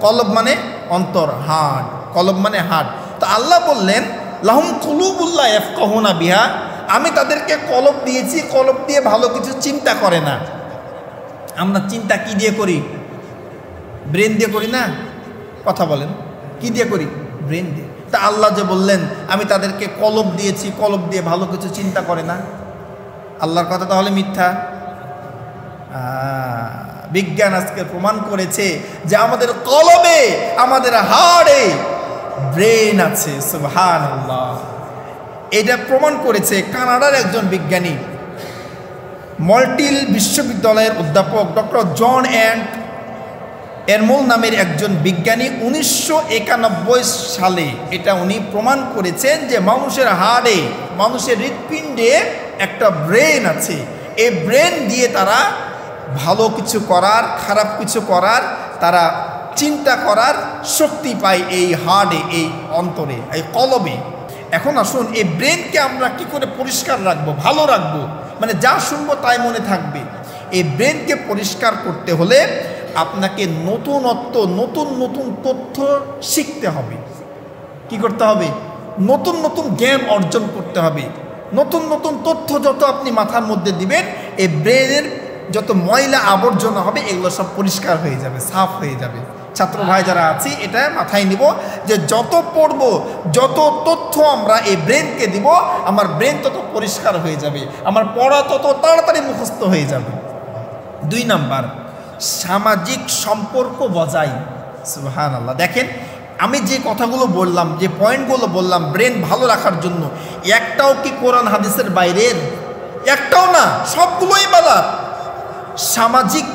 কলব মানে অন্তর, হার্ট, কলব মানে হার্ট। তো আল্লাহ বললেন লাহুম কুলুবুল্লাহ ইয়াফকাহুনা বিহা, আমি তাদেরকে কলব দিয়েছি, কলব দিয়ে ভালো কিছু চিন্তা করে না। আমরা চিন্তা কি দিয়ে করি? ব্রেন দিয়ে করি না? কথা বলেন, কি দিয়ে করি? ব্রেন দিয়ে। তা আল্লাহ যে বললেন আমি তাদেরকে কলব দিয়েছি, কলব দিয়ে ভালো কিছু চিন্তা করে না, আল্লাহর কথা তাহলে মিথ্যা? বিজ্ঞান আজকে প্রমাণ করেছে যে আমাদের কলবে, আমাদের হাড়ে ব্রেন আছে। সুবহানাল্লাহ। এটা প্রমাণ করেছে কানাডার একজন বিজ্ঞানী, মল্টিল বিশ্ববিদ্যালয়ের অধ্যাপক ডক্টর জন এরমোল নামের একজন বিজ্ঞানী 1991 সালে এটা উনি প্রমাণ করেছেন যে মানুষের হাড়ে, মানুষের হৃৎপিণ্ডে একটা ব্রেন আছে। এই ব্রেন দিয়ে তারা ভালো কিছু করার, খারাপ কিছু করার, তারা চিন্তা করার শক্তি পায় এই হাড়ে, এই অন্তরে, এই কলবে। এখন আসুন এই ব্রেনকে আমরা কি করে পরিষ্কার রাখবো, ভালো রাখবো, মানে যা শুনবো তাই মনে থাকবে। এই ব্রেনকে পরিষ্কার করতে হলে আপনাকে নতুনত্ব, নতুন নতুন তথ্য শিখতে হবে। কি করতে হবে? নতুন নতুন জ্ঞান অর্জন করতে হবে। নতুন নতুন তথ্য যত আপনি মাথার মধ্যে দিবেন, এই ব্রেনের যত ময়লা আবর্জনা হবে এগুলো সব পরিষ্কার হয়ে যাবে, সাফ হয়ে যাবে। ছাত্র ভাই যারা আছি এটা মাথায় নিব যে যত পড়ব, যত তথ্য আমরা এই ব্রেনকে দিব, আমার ব্রেন তত পরিষ্কার হয়ে যাবে, আমার পড়া তত তাড়াতাড়ি মুখস্থ হয়ে যাবে। 2 নাম্বার, সামাজিক সম্পর্ক বজায়। সুবহানাল্লাহ। দেখেন আমি যে কথাগুলো বললাম, যে পয়েন্টগুলো বললাম ব্রেন ভালো রাখার জন্য, একটাও কি কোরআন হাদিসের বাইরের? একটাও না, সবগুলোই বলা। সামাজিক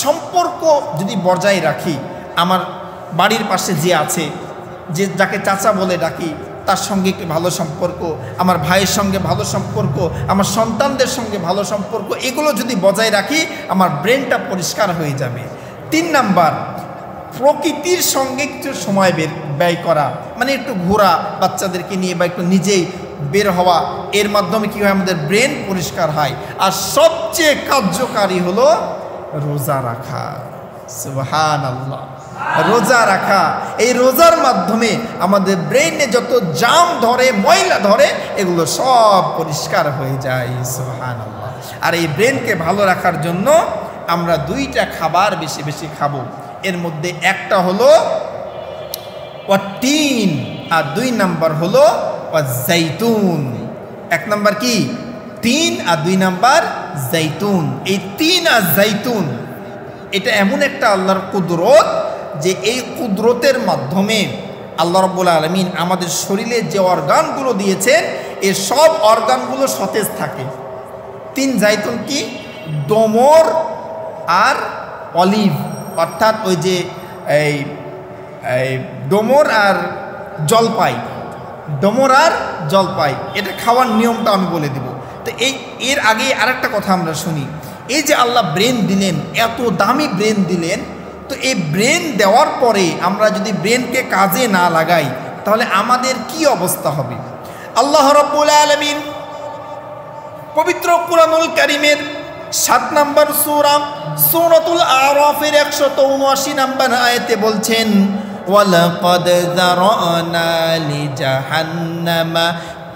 সম্পর্ক যদি বজায় রাখি, আমার বাড়ির পাশে যে আছে, যে যাকে চাচা বলে ডাকি, তার সঙ্গে একটি ভালো সম্পর্ক, আমার ভাইয়ের সঙ্গে ভালো সম্পর্ক, আমার সন্তানদের সঙ্গে ভালো সম্পর্ক, এগুলো যদি বজায় রাখি আমার ব্রেনটা পরিষ্কার হয়ে যাবে। 3 নাম্বার, প্রকৃতির সঙ্গে কিছু সময় ব্যয় করা, মানে একটু ঘোরা বাচ্চাদেরকে নিয়ে বা একটু নিজেই বের হওয়া, এর মাধ্যমে কী হয়? আমাদের ব্রেন পরিষ্কার হয়। আর সবচেয়ে কার্যকারী হলো রোজা রাখা। সুবহানাল্লাহ। রোজা রাখা, এই রোজার মাধ্যমে আমাদের ব্রেনে যত জাম ধরে, ময়লা ধরে, এগুলো সব পরিষ্কার হয়ে যায়। সুবহানাল্লাহ। আর এই ব্রেনকে ভালো রাখার জন্য আমরা 2টা খাবার বেশি বেশি খাবো। এর মধ্যে একটা হলো ওয়াতিন, আর 2 নাম্বার হলো ওয়াজাইতুন। 1 নাম্বার কি? 3, আর 2 নাম্বার জাইতুন। এই 3 আর জাইতুন এটা এমন একটা আল্লাহর কুদরত যে এই কুদরতের মাধ্যমে আল্লাহ রাব্বুল আলামিন আমাদের শরীরে যে অর্গানগুলো দিয়েছেন, এই সব অর্গানগুলো সতেজ থাকে। 3 জাইতুন কি? ডোমর আর অলিভ, অর্থাৎ ওই যে এই ডোমর আর জলপাই, ডোমর আর জলপাই, এটা খাওয়ার নিয়মটা আমি বলে দেব। তো এর আগে আরেকটা কথা আমরা শুনি, এই যে আল্লাহ ব্রেন দিলেন, এত দামি ব্রেন দিলেন, তো এই ব্রেন দেওয়ার পরে আমরা যদি ব্রেনকে কাজে না লাগাই তাহলে আমাদের কি অবস্থা হবে? আল্লাহ রাব্বুল আলামিন পবিত্র কুরআনুল কারীমের 7 নম্বর সূরা সূরাতুল আরাফের 179 নম্বর আয়াতে বলছেন, ওয়ালাকাদ যারানা লিজাহান্নামা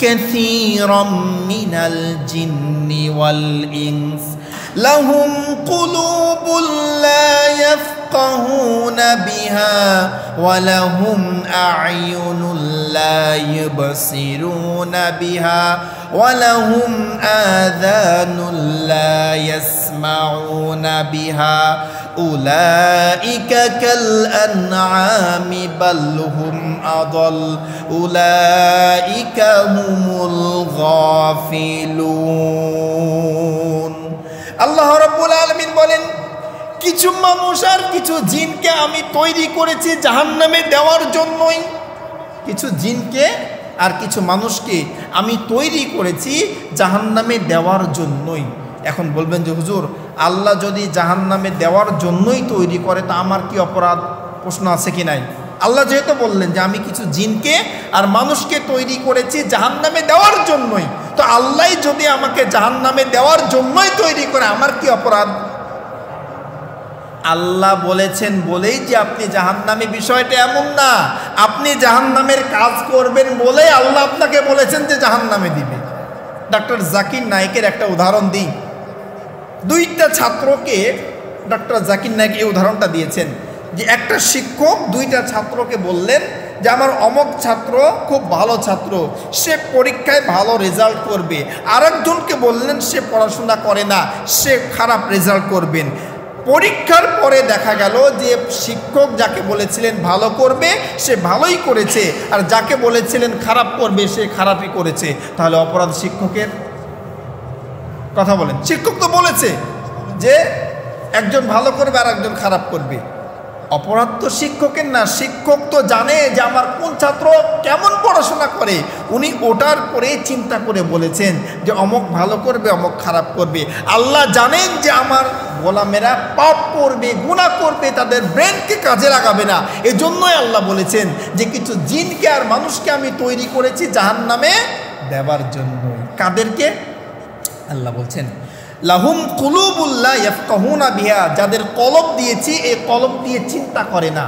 কাসীরাম মিনাল জিন্নি ওয়াল ইনস লাহুম কুলুবুল লা ইয়াফকাহুনা বিহা ওয়া লাহুম আ'য়ুনুল লা ইউবসিরুনা বিহা ওয়া লাহুম আযানুল লা ইয়াসমাউনা বিহা উলাইকা কাল আনআমি বাল হুম আদাল উলাইকা হুমুল গাফিলুন। আল্লাহ রাব্বুল আলামিন বলেন, কিছু মানুষ আর কিছু জিনকে আমি তৈরি করেছি জাহান্নামে দেওয়ার জন্যই। কিছু জিনকে আর কিছু মানুষকে আমি তৈরি করেছি জাহান্নামে দেওয়ার জন্যই। এখন বলবেন যে হুজুর, আল্লাহ যদি জাহান্নামে দেওয়ার জন্যই তৈরি করে তা আমার কি অপরাধ? প্রশ্ন আছে কি নাই? আল্লাহ যেহেতু বললেন যে আমি কিছু জিনকে আর মানুষকে তৈরি করেছি জাহান্নামে দেওয়ার জন্যই, তো আল্লাহ যদি আমাকে জাহান্নামে দেওয়ার জন্যই তৈরি করে আমার কি অপরাধ? আল্লাহ বলেছেন বলেই যে আপনি জাহান্নামী, বিষয়টা এমন না। আপনি জাহান্নামের কাজ করবেন বলেই আল্লাহ আপনাকে বলেছেন যে জাহান্নামে দিবে। ডক্টর জাকির নায়েকের একটা উদাহরণ দিই। দুইটা ছাত্রকে ডক্টর জাকির নায়েক এই উদাহরণটা দিয়েছেন যে একটা শিক্ষক দুইটা ছাত্রকে বললেন যে আমার অমুক ছাত্র খুব ভালো ছাত্র, সে পরীক্ষায় ভালো রেজাল্ট করবে। আরেকজনকে বললেন সে পড়াশোনা করে না, সে খারাপ রেজাল্ট করবেন। পরীক্ষার পরে দেখা গেল যে শিক্ষক যাকে বলেছিলেন ভালো করবে সে ভালোই করেছে, আর যাকে বলেছিলেন খারাপ করবে সে খারাপই করেছে। তাহলে অপরাধ শিক্ষকের? কথা বলেন। শিক্ষক তো বলেছে যে একজন ভালো করবে আর একজন খারাপ করবে, অপরাধ তো শিক্ষকের না। শিক্ষক তো জানে যে আমার কোন ছাত্র কেমন পড়াশোনা করে, উনি ওটার পরে চিন্তা করে বলেছেন যে অমুক ভালো করবে অমুক খারাপ করবে। আল্লাহ জানেন যে আমার গোলামেরা পাপ করবে, গুনাহ করবে, তাদের ব্রেনকে কাজে লাগাবে না। এজন্যই আল্লাহ বলেছেন যে কিছু জিনকে আর মানুষকে আমি তৈরি করেছি জাহান্নামে দেওয়ার জন্য। কাদেরকে? আল্লাহ বলছেন লাহুম কুলুবুল্লাহ ইয়াফকাহুনা বিহা, যাদের কলব দিয়েছি এই কলব দিয়ে চিন্তা করে না।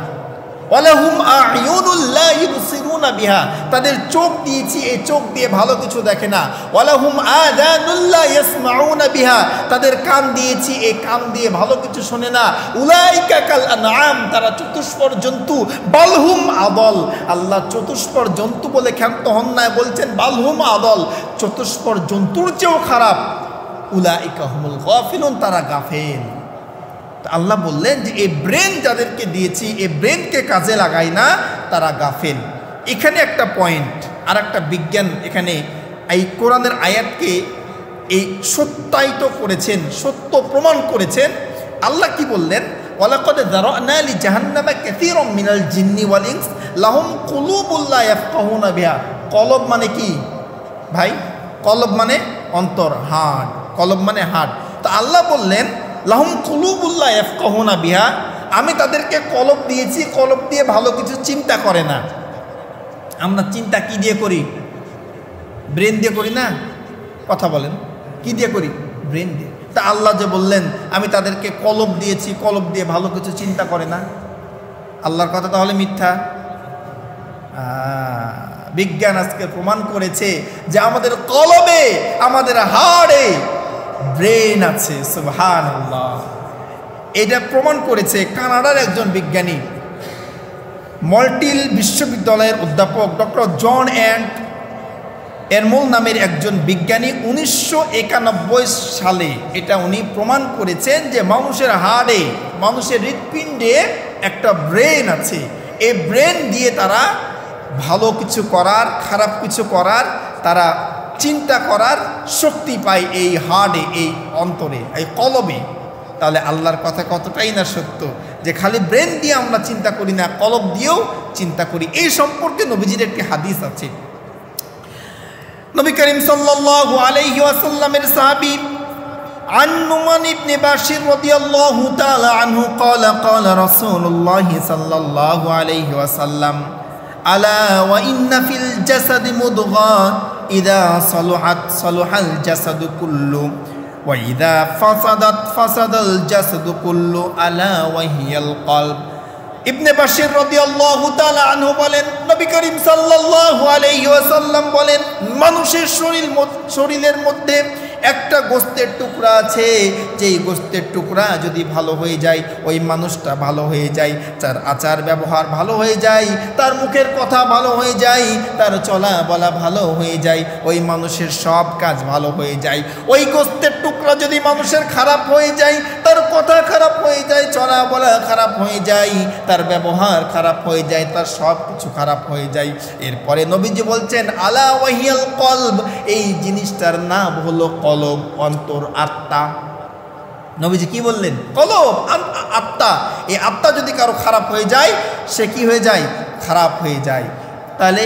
ওয়ালাহুম আ'য়ুনুল্লাহ ইবসিরুনা বিহা, তাদের চোখ দিয়েছি এই চোখ দিয়ে ভালো কিছু দেখে না। ওয়ালাহুম আযানুল্লাহ ইয়াসমাউনা বিহা, তাদের কান দিয়েছি এই কান দিয়ে ভালো কিছু শোনে না। উলাইকা কাল আনআম, তারা চতুষ্পদ জন্তু। বালহুম আদল, আল্লাহ চতুষ্পদ জন্তু বলে ক্ষান্ত হন না, বলছেন বালহুম আদল, চতুষ্পদ জন্তুর চেয়েও খারাপ। উলাইকা হুমুল গাফিলুন, তারা গাফেল। আল্লাহ বললেন যে এই ব্রেন যাদেরকে দিয়েছি এই ব্রেনকে কাজে লাগায় না, তারা গাফেল। এখানে একটা পয়েন্ট, আর একটা বিজ্ঞান এখানে এই কোরআনের আয়াতকে এই সত্যায়িত করেছেন, সত্য প্রমাণ করেছেন। আল্লাহ কি বললেন? ওয়ালাকাদ যারানা লি জাহান্নামা কাসীরাম মিনাল জিন্নি ওয়াল ইনস লাহুম কুলুবুন লা ইয়াফকাহুনা বিহা। কলব মানে কি ভাই? কলব মানে অন্তর, হার্ট। কলব মানে হার্ট। তো আল্লাহ বললেন লাহুম কুলুবুল্লাহ ইয়াফকাহুনা বিহা, আমি তাদেরকে কলব দিয়েছি, কলব দিয়ে ভালো কিছু চিন্তা করে না। আমরা চিন্তা কি দিয়ে করি? ব্রেন দিয়ে করি না? কথা বলেন, কি দিয়ে করি? ব্রেন দিয়ে। তা আল্লাহ যে বললেন আমি তাদেরকে কলব দিয়েছি, কলব দিয়ে ভালো কিছু চিন্তা করে না, আল্লাহর কথা তাহলে মিথ্যা? বিজ্ঞান আজকে প্রমাণ করেছে যে আমাদের কলবে, আমাদের হাড়ে ব্রেন আছে। সুবহানাল্লাহ। এটা প্রমাণ করেছে কানাডার একজন বিজ্ঞানী, মল্টিল বিশ্ববিদ্যালয়ের অধ্যাপক ডক্টর জন এরমোল নামের একজন বিজ্ঞানী 1991 সালে এটা উনি প্রমাণ করেছেন যে মানুষের হাড়ে, মানুষের হৃৎপিণ্ডে একটা ব্রেন আছে। এই ব্রেন দিয়ে তারা ভালো কিছু করার, খারাপ কিছু করার, তারা চিন্তা করার শক্তি পায় এই হার্টে, এই অন্তরে, এই কলবে। তাহলে আল্লাহর কথা কতটাই না সত্য যে খালি ব্রেন দিয়ে আমরা চিন্তা করি না, কলব দিয়েও চিন্তা করি। এই সম্পর্কে নবীজির একটি হাদিস আছে। নবী করিম সাল্লাল্লাহু আলাইহি ওয়াসাল্লামের সাহাবী عن نعمان بن بشير رضي الله تعالى عنه قال قال رسول الله صلى الله عليه وسلم ألا وإن في الجسد مضغة إذا صلحت صلح الجسد كله وإذا فسدت فسد الجسد كله ألا وهي القلب। ইবনে বাশির রাদিয়াল্লাহু তাআলা আনহু বলেন নবী করিম সাল্লাল্লাহু আলাইহি ওয়াসাল্লাম বলেন মানুষের শরীরের মধ্যে একটা গোস্তের টুকরা আছে, যেই গোস্তের টুকরা যদি ভালো হয়ে যায় ওই মানুষটা ভালো হয়ে যায়, তার আচার ব্যবহার ভালো হয়ে যায়, তার মুখের কথা ভালো হয়ে যায়, তার চলা বলা ভালো হয়ে যায়, ওই মানুষের সব কাজ ভালো হয়ে যায়। ওই গোস্তের টুকরা যদি মানুষের খারাপ হয়ে যায়, তার কথা খারাপ হয়ে যায়, চলা বলা খারাপ হয়ে যায়, তার ব্যবহার খারাপ হয়ে যায়, তার সব কিছু খারাপ হয়ে যায়। এরপরে নবীজি বলছেন আলা ওয়াহিয়াল কলব, এই জিনিসটার নাম হলো কলব, অন্তর, আত্মা। নবীজি কি বললেন? কলব, আত্মা। এই আত্মা যদি কারো খারাপ হয়ে যায় সে কি হয়ে যায়? খারাপ হয়ে যায়। তাহলে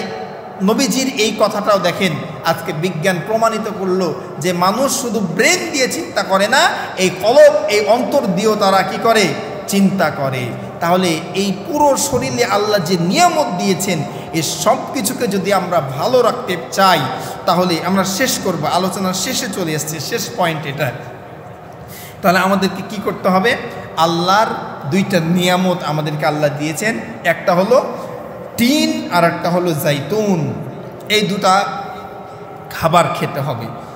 নবীজির এই কথাটাও দেখেন আজকে বিজ্ঞান প্রমাণিত করলো যে মানুষ শুধু ব্রেন দিয়ে চিন্তা করে না, এই কলব, এই অন্তর দিয়েও তারা কি করে? চিন্তা করে। তাহলে এই পুরো শরীরে আল্লাহ যে নিয়ামত দিয়েছেন এই সব কিছুকে যদি আমরা ভালো রাখতে চাই তাহলে আমরা শেষ করব, আলোচনার শেষে চলে এসেছে, শেষ পয়েন্ট এটা। তাহলে আমাদেরকে কি করতে হবে? আল্লাহর দুইটা নিয়ামত আমাদেরকে আল্লাহ দিয়েছেন, একটা হলো টিন আর একটা হলো জাইতুন। এই দুটা খাবার খেতে হবে।